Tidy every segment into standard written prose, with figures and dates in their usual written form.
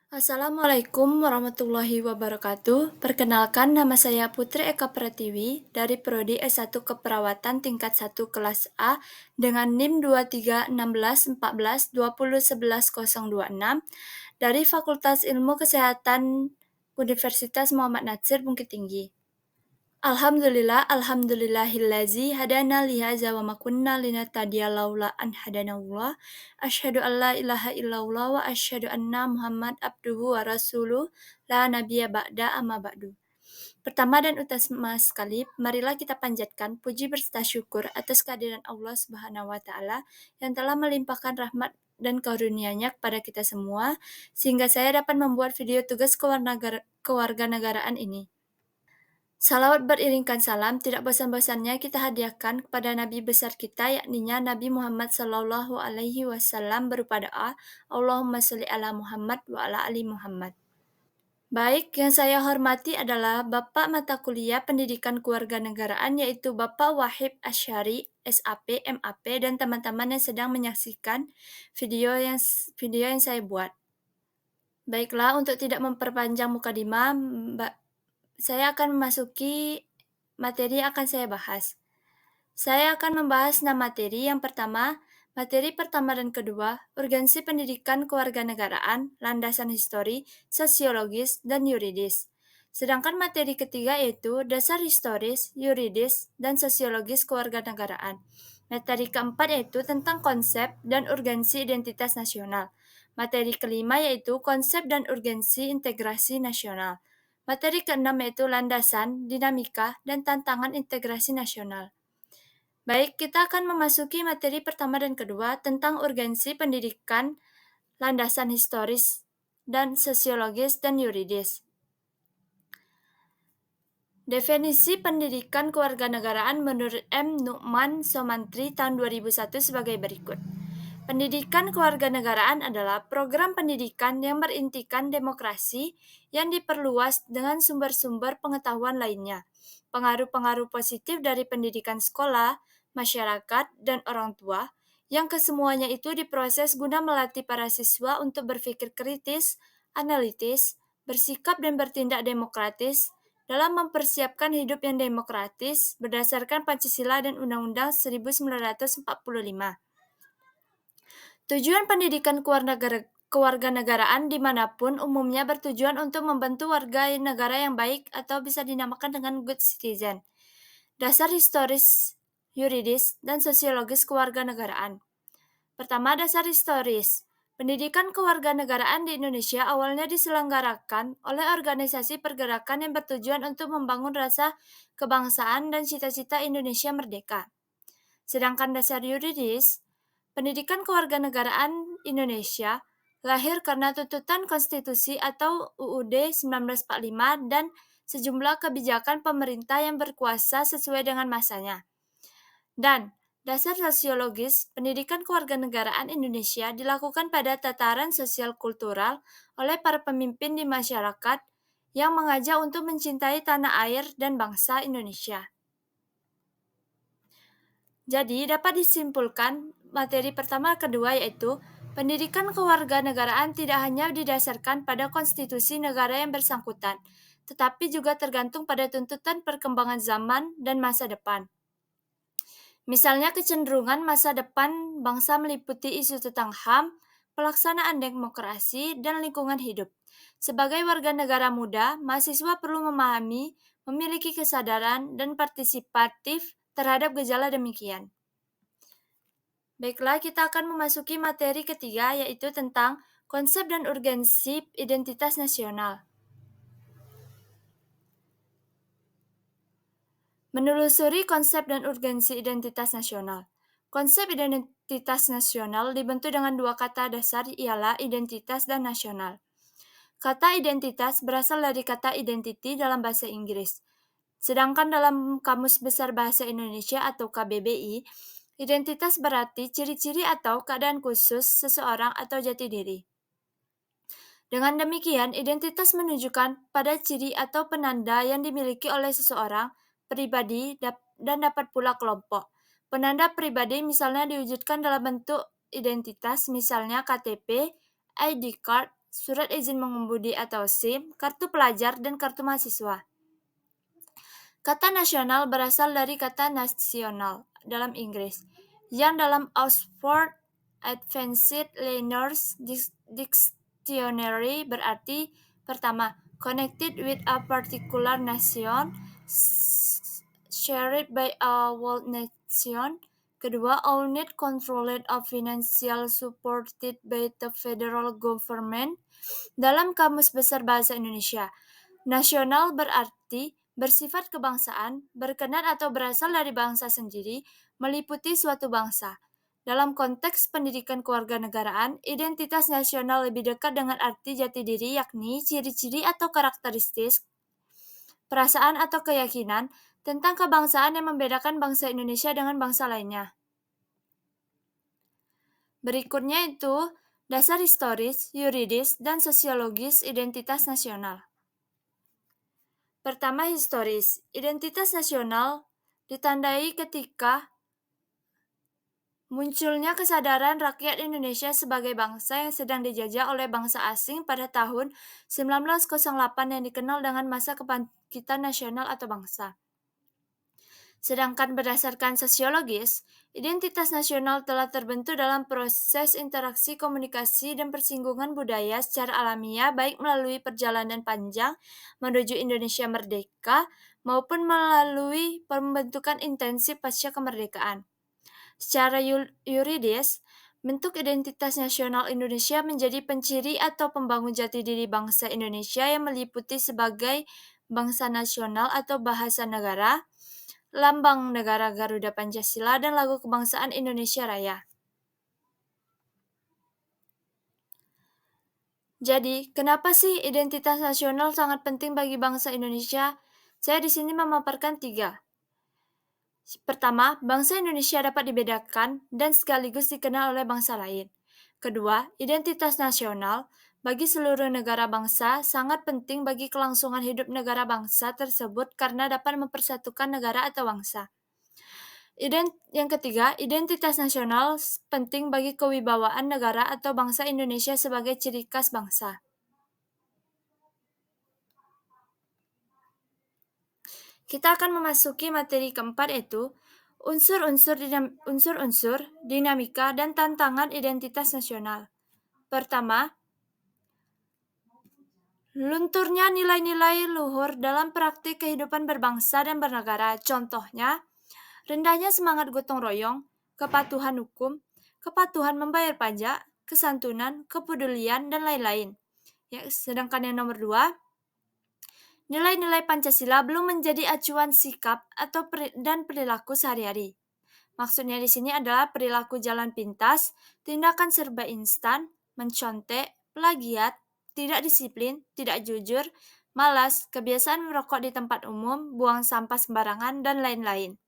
Assalamualaikum warahmatullahi wabarakatuh. Perkenalkan, nama saya Putri Eka Pratiwi dari Prodi S1 Keperawatan tingkat 1 kelas A dengan NIM 231614201106 dari Fakultas Ilmu Kesehatan Universitas Muhammad Natsir Bukit Tinggi. Alhamdulillahillazi hadana lihaza wa ma kunna linahtadiya laula an hadanallah. Asyhadu an la ilaha illallah wa asyhadu anna Muhammad abduhu wa rasuluh la nabiyya ba'da amma ba'du. Pertama dan utama sekali, marilah kita panjatkan puji berserta syukur atas kehadiran Allah Subhanahu wa taala yang telah melimpahkan rahmat dan karunia-Nya kepada kita semua sehingga saya dapat membuat video tugas kewarganegaraan ini. Salawat beriringkan salam tidak bosan-bosannya kita hadiahkan kepada Nabi besar kita yakninya Nabi Muhammad Sallallahu Alaihi Wasallam berupa doa Allahumma sholli ala Muhammad wa ala ali Muhammad. Baik, yang saya hormati adalah Bapak Mata Kuliah Pendidikan Kewarganegaraan yaitu Bapak Wahib Asyari, SAP, MAP, dan teman-teman yang sedang menyaksikan video yang saya buat. Baiklah, untuk tidak memperpanjang mukadimah, saya akan memasuki materi yang akan saya bahas. Saya akan membahas 6 materi. Yang pertama, materi pertama dan kedua, urgensi pendidikan kewarganegaraan, landasan histori, sosiologis, dan yuridis. Sedangkan materi ketiga yaitu dasar historis, yuridis, dan sosiologis kewarganegaraan. Materi keempat yaitu tentang konsep dan urgensi identitas nasional. Materi kelima yaitu konsep dan urgensi integrasi nasional. Materi keenam yaitu landasan, dinamika, dan tantangan integrasi nasional. Baik, kita akan memasuki materi pertama dan kedua tentang urgensi pendidikan, landasan historis, dan sosiologis dan yuridis. Definisi pendidikan kewarganegaraan menurut M. Nu'man Somantri tahun 2001 sebagai berikut. Pendidikan kewarganegaraan adalah program pendidikan yang berintikan demokrasi yang diperluas dengan sumber-sumber pengetahuan lainnya. Pengaruh-pengaruh positif dari pendidikan sekolah, masyarakat, dan orang tua, yang kesemuanya itu diproses guna melatih para siswa untuk berpikir kritis, analitis, bersikap dan bertindak demokratis, dalam mempersiapkan hidup yang demokratis berdasarkan Pancasila dan Undang-Undang 1945. Tujuan pendidikan kewarganegaraan dimanapun umumnya bertujuan untuk membentuk warga negara yang baik atau bisa dinamakan dengan good citizen. Dasar historis, yuridis, dan sosiologis kewarganegaraan. Pertama, dasar historis. Pendidikan kewarganegaraan di Indonesia awalnya diselenggarakan oleh organisasi pergerakan yang bertujuan untuk membangun rasa kebangsaan dan cita-cita Indonesia merdeka. Sedangkan dasar yuridis, pendidikan kewarganegaraan Indonesia lahir karena tuntutan konstitusi atau UUD 1945 dan sejumlah kebijakan pemerintah yang berkuasa sesuai dengan masanya. Dan dasar sosiologis, pendidikan kewarganegaraan Indonesia dilakukan pada tataran sosial kultural oleh para pemimpin di masyarakat yang mengajak untuk mencintai tanah air dan bangsa Indonesia. Jadi, dapat disimpulkan materi pertama kedua yaitu pendidikan kewarganegaraan tidak hanya didasarkan pada konstitusi negara yang bersangkutan, tetapi juga tergantung pada tuntutan perkembangan zaman dan masa depan. Misalnya kecenderungan masa depan bangsa meliputi isu tentang HAM, pelaksanaan demokrasi, dan lingkungan hidup. Sebagai warga negara muda, mahasiswa perlu memahami, memiliki kesadaran, dan partisipatif terhadap gejala demikian. Baiklah, kita akan memasuki materi ketiga, yaitu tentang konsep dan urgensi identitas nasional. Menelusuri konsep dan urgensi identitas nasional. Konsep identitas nasional dibentuk dengan dua kata dasar ialah identitas dan nasional. Kata identitas berasal dari kata identity dalam bahasa Inggris. Sedangkan dalam Kamus Besar Bahasa Indonesia atau KBBI, identitas berarti ciri-ciri atau keadaan khusus seseorang atau jati diri. Dengan demikian, identitas menunjukkan pada ciri atau penanda yang dimiliki oleh seseorang, pribadi, dan dapat pula kelompok. Penanda pribadi misalnya diwujudkan dalam bentuk identitas, misalnya KTP, ID card, surat izin mengemudi atau SIM, kartu pelajar, dan kartu mahasiswa. Kata nasional berasal dari kata nasional dalam Inggris, yang dalam Oxford Advanced Learners Dictionary berarti pertama, connected with a particular nation, shared by a world nation. Kedua, owned, controlled, or financial supported by the federal government. Dalam Kamus Besar Bahasa Indonesia, nasional berarti bersifat kebangsaan, berkenan atau berasal dari bangsa sendiri, meliputi suatu bangsa. Dalam konteks pendidikan kewarganegaraan, identitas nasional lebih dekat dengan arti jati diri, yakni ciri-ciri atau karakteristik, perasaan atau keyakinan tentang kebangsaan yang membedakan bangsa Indonesia dengan bangsa lainnya. Berikutnya itu dasar historis, yuridis, dan sosiologis identitas nasional. Pertama, historis. Identitas nasional ditandai ketika munculnya kesadaran rakyat Indonesia sebagai bangsa yang sedang dijajah oleh bangsa asing pada tahun 1908 yang dikenal dengan masa kebangkitan nasional atau bangsa. Sedangkan berdasarkan sosiologis, identitas nasional telah terbentuk dalam proses interaksi komunikasi dan persinggungan budaya secara alamiah baik melalui perjalanan panjang menuju Indonesia merdeka maupun melalui pembentukan intensif pasca kemerdekaan. Secara yuridis, bentuk identitas nasional Indonesia menjadi penciri atau pembangun jati diri bangsa Indonesia yang meliputi sebagai bangsa nasional atau bahasa negara, lambang negara Garuda Pancasila, dan lagu kebangsaan Indonesia Raya. Jadi, kenapa sih identitas nasional sangat penting bagi bangsa Indonesia? Saya di sini memaparkan 3. Pertama, bangsa Indonesia dapat dibedakan dan sekaligus dikenal oleh bangsa lain. Kedua, identitas nasional bagi seluruh negara bangsa sangat penting bagi kelangsungan hidup negara bangsa tersebut karena dapat mempersatukan negara atau bangsa. Yang ketiga, identitas nasional penting bagi kewibawaan negara atau bangsa Indonesia sebagai ciri khas bangsa. Kita akan memasuki materi keempat, yaitu unsur-unsur dinamika dan tantangan identitas nasional. Pertama, lunturnya nilai-nilai luhur dalam praktik kehidupan berbangsa dan bernegara. Contohnya, rendahnya semangat gotong royong, kepatuhan hukum, kepatuhan membayar pajak, kesantunan, kepedulian, dan lain-lain. Sedangkan yang nomor 2, nilai-nilai Pancasila belum menjadi acuan sikap dan perilaku sehari-hari. Maksudnya di sini adalah perilaku jalan pintas, tindakan serba instan, mencontek, plagiat, tidak disiplin, tidak jujur, malas, kebiasaan merokok di tempat umum, buang sampah sembarangan, dan lain-lain.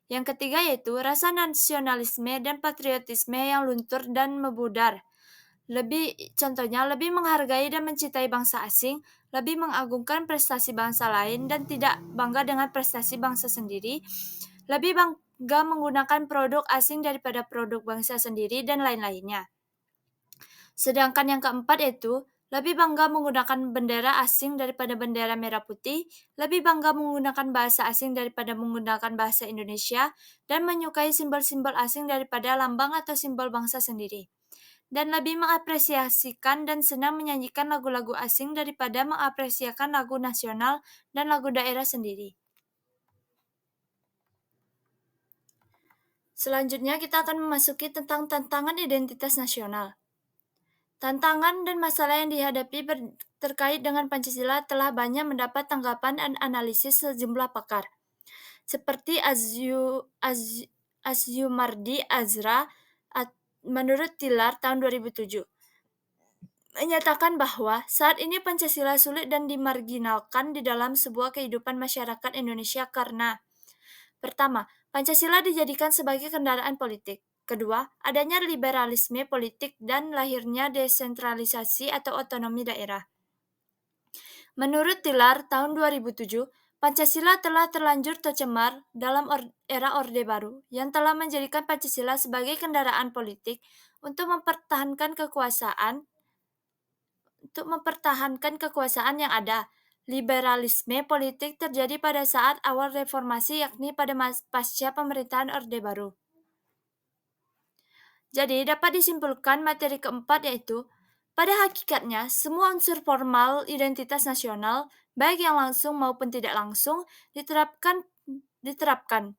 Yang ketiga yaitu rasa nasionalisme dan patriotisme yang luntur dan memudar. Contohnya, lebih menghargai dan mencintai bangsa asing, lebih mengagungkan prestasi bangsa lain dan tidak bangga dengan prestasi bangsa sendiri, lebih bangga menggunakan produk asing daripada produk bangsa sendiri, dan lain-lainnya. Sedangkan yang keempat yaitu lebih bangga menggunakan bendera asing daripada bendera merah putih, lebih bangga menggunakan bahasa asing daripada menggunakan bahasa Indonesia, dan menyukai simbol-simbol asing daripada lambang atau simbol bangsa sendiri. Dan lebih mengapresiasikan dan senang menyanyikan lagu-lagu asing daripada mengapresiasikan lagu nasional dan lagu daerah sendiri. Selanjutnya kita akan memasuki tentang tantangan identitas nasional. Tantangan dan masalah yang dihadapi terkait dengan Pancasila telah banyak mendapat tanggapan dan analisis sejumlah pakar. Seperti Asyumardi Azra menurut Tilar tahun 2007. Menyatakan bahwa saat ini Pancasila sulit dan dimarginalkan di dalam sebuah kehidupan masyarakat Indonesia karena pertama, Pancasila dijadikan sebagai kendaraan politik. Kedua, adanya liberalisme politik dan lahirnya desentralisasi atau otonomi daerah. Menurut Tilar tahun 2007, Pancasila telah terlanjur tercemar dalam era Orde Baru yang telah menjadikan Pancasila sebagai kendaraan politik untuk mempertahankan kekuasaan untuk mempertahankan kekuasaan yang ada. Liberalisme politik terjadi pada saat awal reformasi, yakni pada pasca pemerintahan Orde Baru. Jadi, dapat disimpulkan materi keempat yaitu, pada hakikatnya, semua unsur formal identitas nasional, baik yang langsung maupun tidak langsung, diterapkan,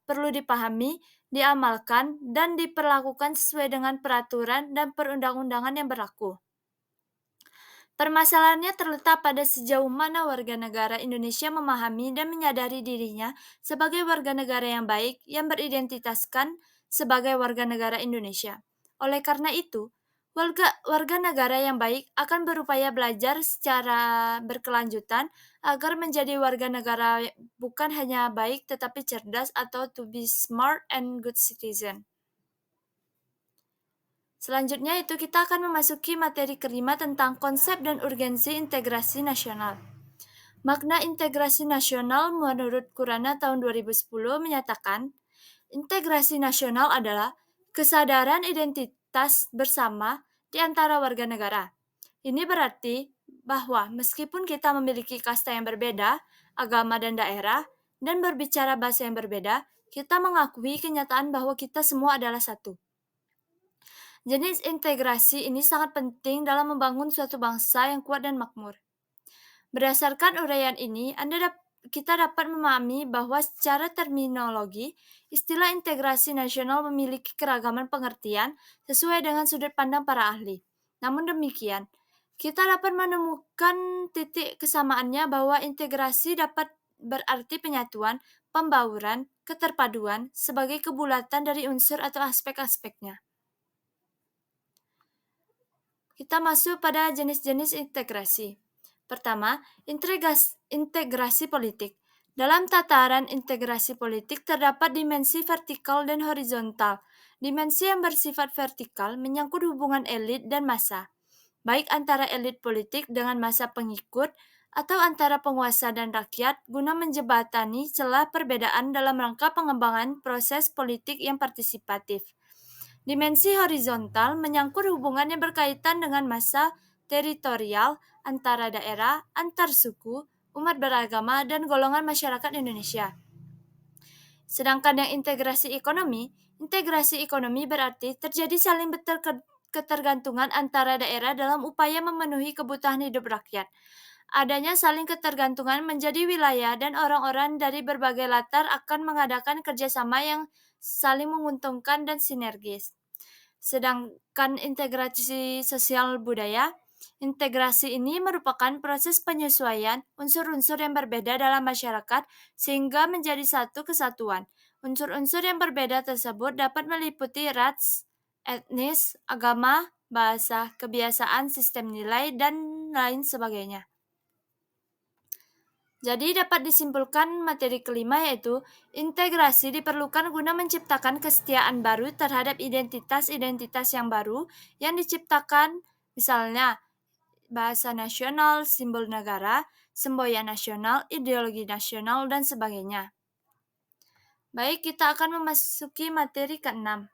perlu dipahami, diamalkan, dan diperlakukan sesuai dengan peraturan dan perundang-undangan yang berlaku. Permasalahannya terletak pada sejauh mana warga negara Indonesia memahami dan menyadari dirinya sebagai warga negara yang baik yang beridentitaskan sebagai warga negara Indonesia. Oleh karena itu, warga negara yang baik akan berupaya belajar secara berkelanjutan agar menjadi warga negara bukan hanya baik tetapi cerdas atau to be smart and good citizen. Selanjutnya itu kita akan memasuki materi kelima tentang konsep dan urgensi integrasi nasional. Makna integrasi nasional menurut Kurana tahun 2010 menyatakan, integrasi nasional adalah kesadaran identitas bersama di antara warga negara. Ini berarti bahwa meskipun kita memiliki kasta yang berbeda, agama dan daerah, dan berbicara bahasa yang berbeda, kita mengakui kenyataan bahwa kita semua adalah satu. Jenis integrasi ini sangat penting dalam membangun suatu bangsa yang kuat dan makmur. Berdasarkan uraian ini, kita dapat memahami bahwa secara terminologi, istilah integrasi nasional memiliki keragaman pengertian sesuai dengan sudut pandang para ahli. Namun demikian, kita dapat menemukan titik kesamaannya bahwa integrasi dapat berarti penyatuan, pembauran, keterpaduan sebagai kebulatan dari unsur atau aspek-aspeknya. Kita masuk pada jenis-jenis integrasi. Pertama, integrasi politik. Dalam tataran integrasi politik terdapat dimensi vertikal dan horizontal. Dimensi yang bersifat vertikal menyangkut hubungan elit dan massa, baik antara elit politik dengan massa pengikut atau antara penguasa dan rakyat guna menjembatani celah perbedaan dalam rangka pengembangan proses politik yang partisipatif. Dimensi horizontal menyangkut hubungan yang berkaitan dengan massa teritorial antara daerah, antar suku, umat beragama, dan golongan masyarakat Indonesia. Sedangkan yang integrasi ekonomi berarti terjadi saling ketergantungan antara daerah dalam upaya memenuhi kebutuhan hidup rakyat. Adanya saling ketergantungan menjadi wilayah dan orang-orang dari berbagai latar akan mengadakan kerjasama yang saling menguntungkan dan sinergis. Sedangkan integrasi sosial budaya, integrasi ini merupakan proses penyesuaian unsur-unsur yang berbeda dalam masyarakat sehingga menjadi satu kesatuan. Unsur-unsur yang berbeda tersebut dapat meliputi ras, etnis, agama, bahasa, kebiasaan, sistem nilai, dan lain sebagainya. Jadi dapat disimpulkan materi kelima yaitu integrasi diperlukan guna menciptakan kesetiaan baru terhadap identitas-identitas yang baru yang diciptakan, misalnya bahasa nasional, simbol negara, semboyan nasional, ideologi nasional, dan sebagainya. Baik, kita akan memasuki materi ke-6.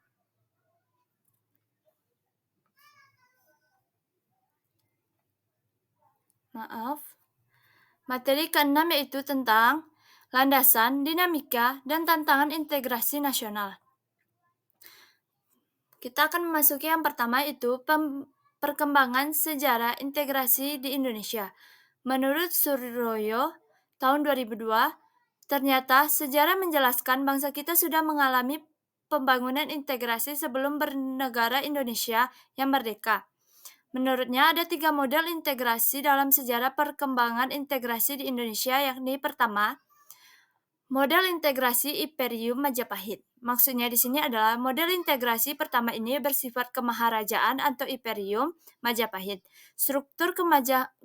Materi ke-6 yaitu tentang landasan, dinamika, dan tantangan integrasi nasional. Kita akan memasuki yang pertama itu perkembangan sejarah integrasi di Indonesia. Menurut Suroyo tahun 2002, ternyata sejarah menjelaskan bangsa kita sudah mengalami pembangunan integrasi sebelum bernegara Indonesia yang merdeka. Menurutnya ada 3 model integrasi dalam sejarah perkembangan integrasi di Indonesia, yakni pertama, model integrasi Imperium Majapahit. Maksudnya di sini adalah model integrasi pertama ini bersifat kemaharajaan atau Imperium Majapahit. Struktur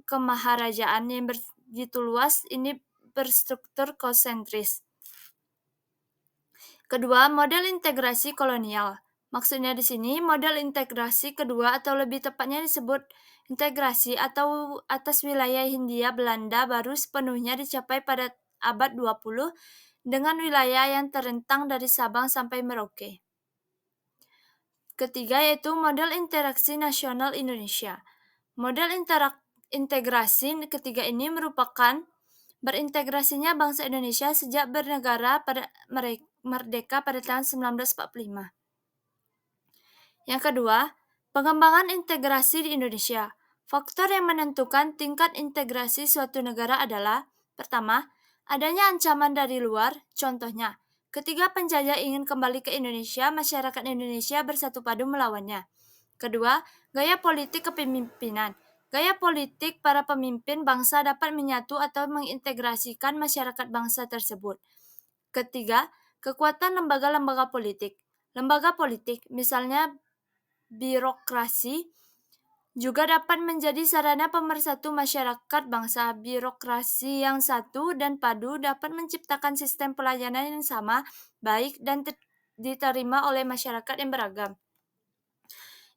kemaharajaan yang begitu luas ini berstruktur konsentris. Kedua, model integrasi kolonial. Maksudnya di sini model integrasi kedua atau lebih tepatnya disebut integrasi atau atas wilayah Hindia Belanda baru sepenuhnya dicapai pada abad 20 dengan wilayah yang terentang dari Sabang sampai Merauke. Ketiga yaitu model interaksi nasional Indonesia. Model integrasi ketiga ini merupakan berintegrasinya bangsa Indonesia sejak bernegara pada merdeka pada tahun 1945. Yang kedua, pengembangan integrasi di Indonesia. Faktor yang menentukan tingkat integrasi suatu negara adalah: pertama, adanya ancaman dari luar, contohnya, ketika penjajah ingin kembali ke Indonesia, masyarakat Indonesia bersatu padu melawannya. Kedua, gaya politik kepemimpinan. Gaya politik para pemimpin bangsa dapat menyatu atau mengintegrasikan masyarakat bangsa tersebut. Ketiga, kekuatan lembaga-lembaga politik. Lembaga politik, misalnya birokrasi, juga dapat menjadi sarana pemersatu masyarakat bangsa. Birokrasi yang satu dan padu dapat menciptakan sistem pelayanan yang sama, baik, dan diterima oleh masyarakat yang beragam.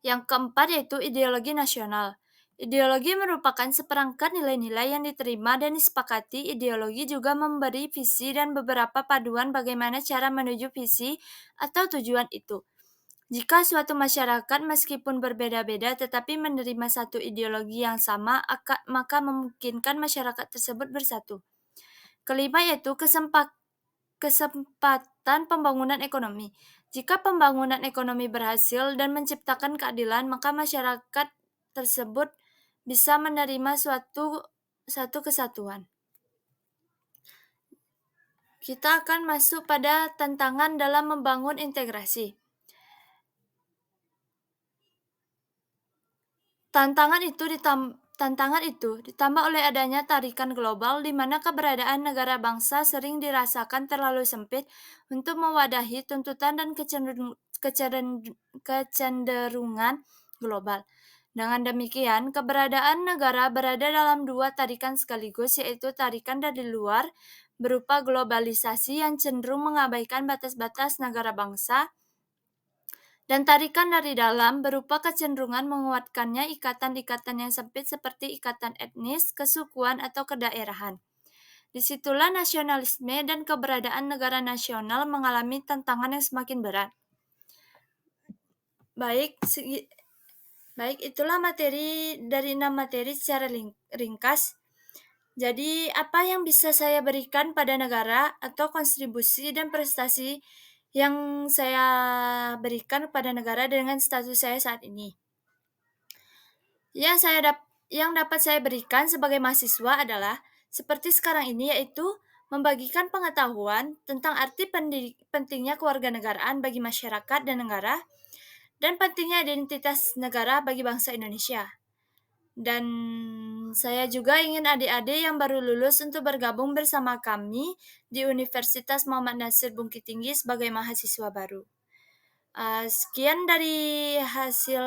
Yang keempat yaitu ideologi nasional. Ideologi merupakan seperangkat nilai-nilai yang diterima dan disepakati. Ideologi juga memberi visi dan beberapa paduan bagaimana cara menuju visi atau tujuan itu. Jika suatu masyarakat meskipun berbeda-beda tetapi menerima satu ideologi yang sama, maka memungkinkan masyarakat tersebut bersatu. Kelima yaitu kesempatan pembangunan ekonomi. Jika pembangunan ekonomi berhasil dan menciptakan keadilan, maka masyarakat tersebut bisa menerima satu kesatuan. Kita akan masuk pada tantangan dalam membangun integrasi. Tantangan itu ditambah oleh adanya tarikan global di mana keberadaan negara bangsa sering dirasakan terlalu sempit untuk mewadahi tuntutan dan kecenderungan global. Dengan demikian, keberadaan negara berada dalam dua tarikan sekaligus, yaitu tarikan dari luar berupa globalisasi yang cenderung mengabaikan batas-batas negara bangsa, dan tarikan dari dalam berupa kecenderungan menguatkannya ikatan-ikatan yang sempit seperti ikatan etnis, kesukuan, atau kedaerahan. Disitulah nasionalisme dan keberadaan negara nasional mengalami tantangan yang semakin berat. Baik, itulah materi dari 6 materi secara ringkas. Jadi, apa yang bisa saya berikan pada negara atau kontribusi dan prestasi yang saya berikan kepada negara dengan status saya saat ini? Yang dapat saya berikan sebagai mahasiswa adalah seperti sekarang ini, yaitu membagikan pengetahuan tentang arti pentingnya kewarganegaraan bagi masyarakat dan negara, dan pentingnya identitas negara bagi bangsa Indonesia. Dan saya juga ingin adik-adik yang baru lulus untuk bergabung bersama kami di Universitas Muhammad Nasir Bukit Tinggi sebagai mahasiswa baru. Sekian dari hasil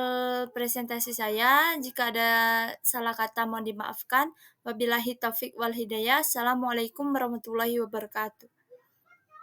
presentasi saya. Jika ada salah kata mohon dimaafkan. Wabillahi taufik wal hidayah. Assalamualaikum warahmatullahi wabarakatuh.